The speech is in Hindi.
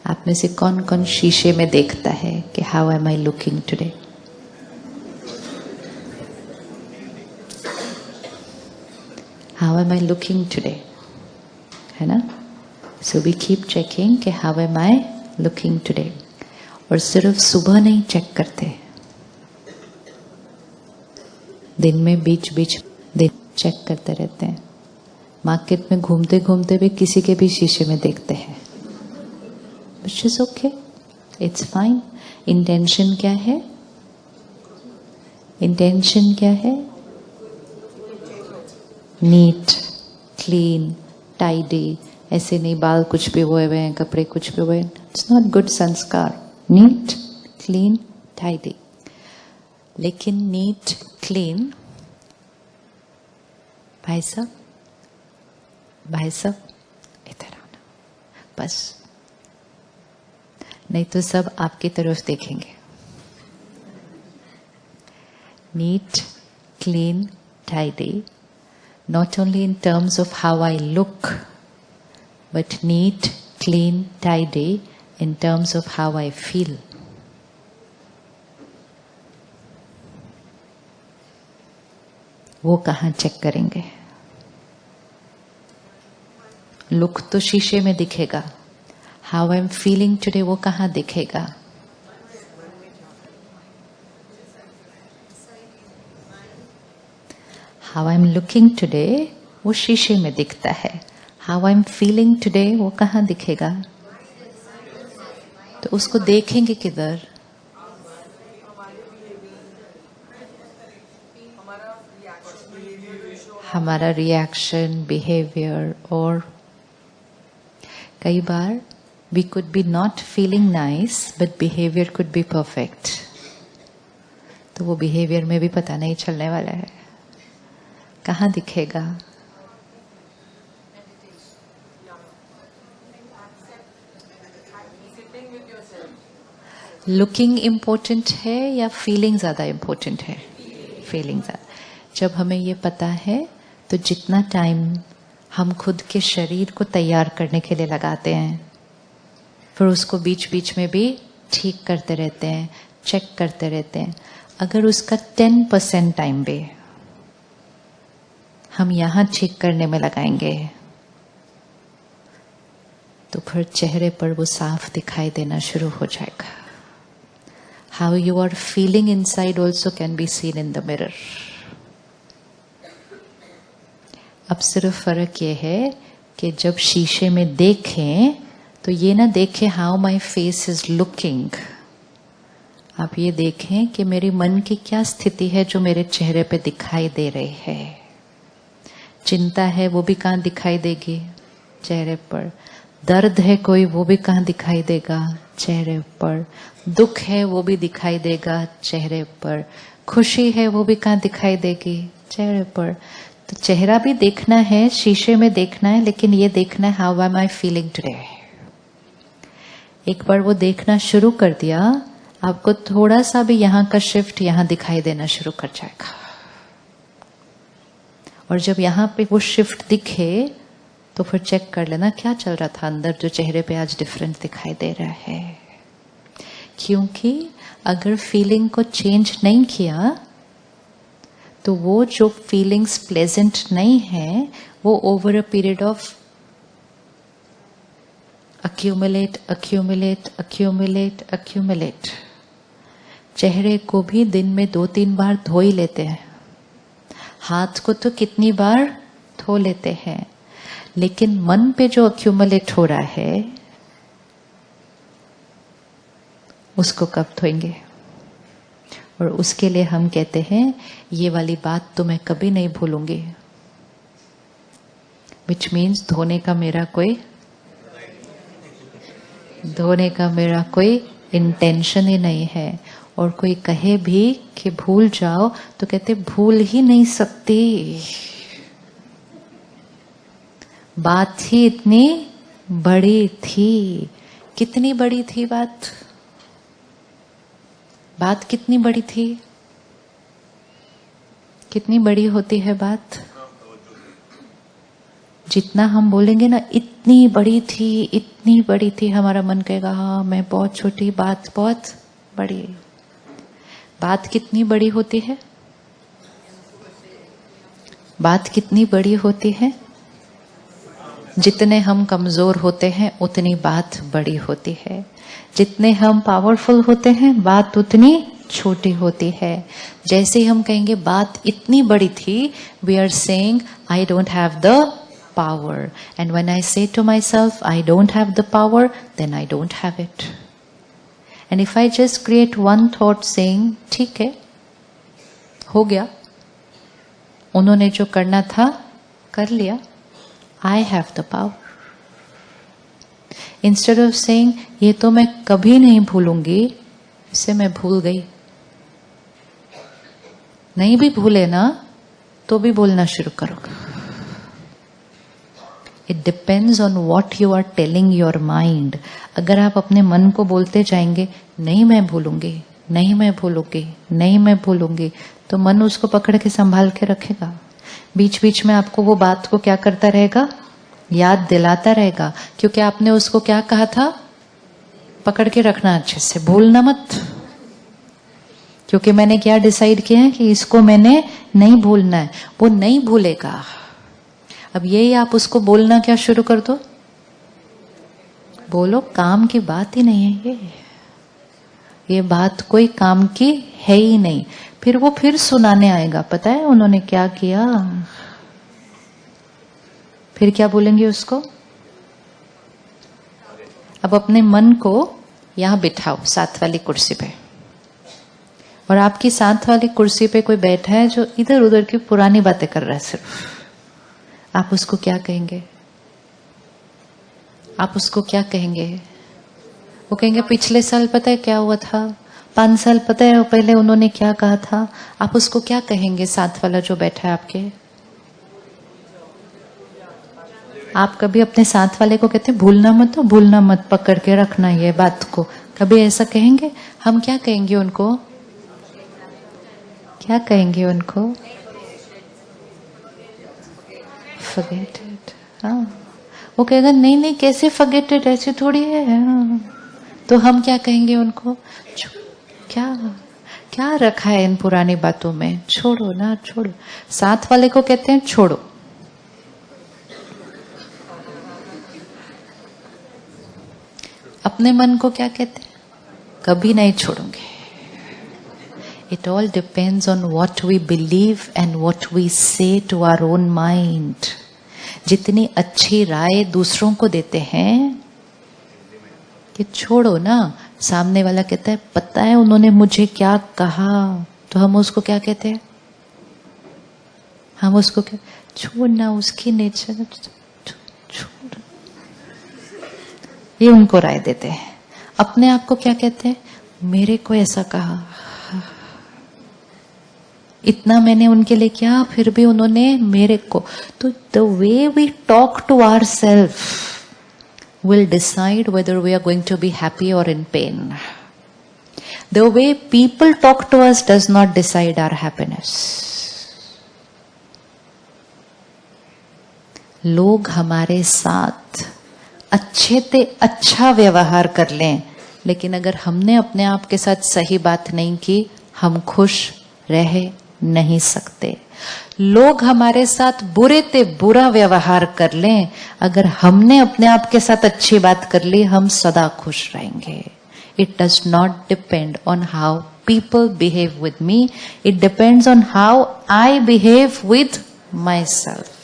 आप में से कौन कौन शीशे में देखता है कि how am I looking today? How am I looking today, है ना? सो वी कीप चेकिंग कि how am I looking today. और सिर्फ सुबह नहीं चेक करते, दिन में बीच बीच दिन चेक करते रहते हैं। मार्केट में घूमते घूमते भी किसी के भी शीशे में देखते हैं। Which is okay, it's fine. Intention क्या है? इंटेंशन क्या है? Neat, clean, tidy. ऐसे नहीं बाल कुछ भी हुए हुए हैं, कपड़े कुछ भी हुए हैं। इट्स नॉट गुड संस्कार। Neat, clean, tidy. लेकिन नीट, क्लीन, भाई साहब इधर आना, बस। नहीं तो सब आपकी तरफ देखेंगे। Neat, clean, tidy, not only in terms of how I look, but neat, clean, tidy in terms of how I feel. वो कहाँ चेक करेंगे? लुक तो शीशे में दिखेगा, how I am feeling today वो कहाँ दिखेगा? How I am looking today वो शीशे में दिखता है, how I am feeling today वो कहाँ दिखेगा? तो उसको देखेंगे किधर? हमारा रिएक्शन, बिहेवियर। और कई बार we could be not feeling nice but behavior could be perfect. तो वो बिहेवियर में भी पता नहीं चलने वाला है, कहाँ दिखेगा? लुकिंग इम्पोर्टेंट है या फीलिंग ज्यादा इम्पोर्टेंट है? फीलिंग ज्यादा। जब हमें ये पता है तो जितना टाइम हम खुद के शरीर को तैयार करने के लिए लगाते हैं, फिर उसको बीच बीच में भी ठीक करते रहते हैं, चेक करते रहते हैं। अगर उसका 10% टाइम भी हम यहाँ ठीक करने में लगाएंगे तो फिर चेहरे पर वो साफ दिखाई देना शुरू हो जाएगा। How you are feeling inside also can be seen in the mirror. अब सिर्फ फर्क ये है कि जब शीशे में देखें तो ये ना देखें how my face is looking, आप ये देखें कि मेरी मन की क्या स्थिति है जो मेरे चेहरे पे दिखाई दे रही है। चिंता है वो भी कहाँ दिखाई देगी? चेहरे पर। दर्द है कोई वो भी कहाँ दिखाई देगा? चेहरे पर। दुख है वो भी दिखाई देगा चेहरे पर। खुशी है वो भी कहाँ दिखाई देगी? चेहरे पर। तो चेहरा भी देखना है, शीशे में देखना है, लेकिन ये देखना है how am I feeling today. एक बार वो देखना शुरू कर दिया, आपको थोड़ा सा भी यहाँ का शिफ्ट यहाँ दिखाई देना शुरू कर जाएगा। और जब यहाँ पे वो शिफ्ट दिखे तो फिर चेक कर लेना क्या चल रहा था अंदर जो चेहरे पे आज डिफरेंट दिखाई दे रहा है। क्योंकि अगर फीलिंग को चेंज नहीं किया तो वो जो फीलिंग्स प्लेजेंट नहीं है वो over a period of accumulate। चेहरे को भी दिन में 2-3 बार धो ही लेते हैं, हाथ को तो कितनी बार धो लेते हैं, लेकिन मन पे जो accumulate हो रहा है उसको कब धोएंगे? और उसके लिए हम कहते हैं ये वाली बात तो मैं कभी नहीं भूलूंगी, विच मीन्स धोने का मेरा कोई इंटेंशन ही नहीं है। और कोई कहे भी कि भूल जाओ तो कहते भूल ही नहीं सकती, बात ही इतनी बड़ी थी। कितनी बड़ी थी बात? बात कितनी बड़ी थी? कितनी बड़ी होती है बात? जितना हम बोलेंगे ना इतनी बड़ी थी, हमारा मन कहेगा हाँ मैं बहुत छोटी, बात बहुत बड़ी। बात कितनी बड़ी होती है? बात कितनी बड़ी होती है? जितने हम कमजोर होते हैं उतनी बात बड़ी होती है, जितने हम पावरफुल होते हैं बात उतनी छोटी होती है। जैसे ही हम कहेंगे बात इतनी बड़ी थी, we are saying I don't have the power, and when I say to myself I don't have the power, then I don't have it. And if I just create one thought saying ठीक है, हो गया, उन्होंने जो करना था कर लिया, I have the power. Instead of saying ये तो मैं कभी नहीं भूलूंगी, इसे मैं भूल गई। नहीं भी भूले ना तो भी बोलना शुरू करो। It depends on what you are telling your mind. अगर आप अपने मन को बोलते जाएंगे नहीं मैं भूलूंगी, नहीं मैं भूलूंगी, नहीं मैं भूलूंगी, तो मन उसको पकड़ के संभाल के रखेगा। बीच बीच में आपको वो बात को क्या करता रहेगा? याद दिलाता रहेगा, क्योंकि आपने उसको क्या कहा था? पकड़ के रखना अच्छे से, भूलना मत। क्योंकि मैंने क्या डिसाइड किया है कि इसको मैंने नहीं भूलना है, वो नहीं भूलेगा। अब यही आप उसको बोलना क्या शुरू कर दो, बोलो काम की बात ही नहीं है ये बात कोई काम की है ही नहीं। फिर वो फिर सुनाने आएगा, पता है उन्होंने क्या किया, फिर क्या बोलेंगे उसको। अब अपने मन को यहां बिठाओ साथ वाली कुर्सी पे, और आपकी साथ वाली कुर्सी पे कोई बैठा है जो इधर उधर की पुरानी बातें कर रहा है सिर्फ। आप उसको क्या कहेंगे? आप उसको क्या कहेंगे? वो कहेंगे पिछले साल पता है क्या हुआ था, 5 साल पता है पहले उन्होंने क्या कहा था। आप उसको क्या कहेंगे? साथ वाला जो बैठा है आपके, आप कभी अपने साथ वाले को कहते हैं भूलना मत, तो भूलना मत, पकड़ के रखना ये बात को, कभी ऐसा कहेंगे? हम क्या कहेंगे उनको? क्या कहेंगे उनको? Forget it. हाँ, वो कहेगा नहीं नहीं कैसे फॉरगेट इट, ऐसे थोड़ी है। हाँ। तो हम क्या कहेंगे उनको? क्या क्या रखा है इन पुरानी बातों में, छोड़ो ना, छोड़ो। साथ वाले को कहते हैं छोड़ो, अपने मन को क्या कहते हैं? कभी नहीं छोड़ूंगे। It all depends on what we believe and what we say to our own mind. जितनी अच्छी राय दूसरों को देते हैं कि छोड़ो ना, सामने वाला कहता है पता है उन्होंने मुझे क्या कहा, तो हम उसको क्या कहते हैं? हम उसको क्या, छोड़ना, उसकी नेचर, छोड़, ये उनको राय देते हैं। अपने आप को क्या कहते हैं? मेरे को ऐसा कहा, इतना मैंने उनके लिए किया, फिर भी उन्होंने मेरे को। तो the way we talk to our self will decide whether we are going to be happy or in pain. The way people talk to us does not decide our happiness. लोग हमारे साथ अच्छे से अच्छा व्यवहार कर लें, लेकिन अगर हमने अपने आप के साथ सही बात नहीं की, हम खुश रह नहीं सकते। लोग हमारे साथ बुरे ते बुरा व्यवहार कर लें, अगर हमने अपने आप के साथ अच्छी बात कर ली, हम सदा खुश रहेंगे। It does not depend on how people behave with me. It depends on how I behave with myself.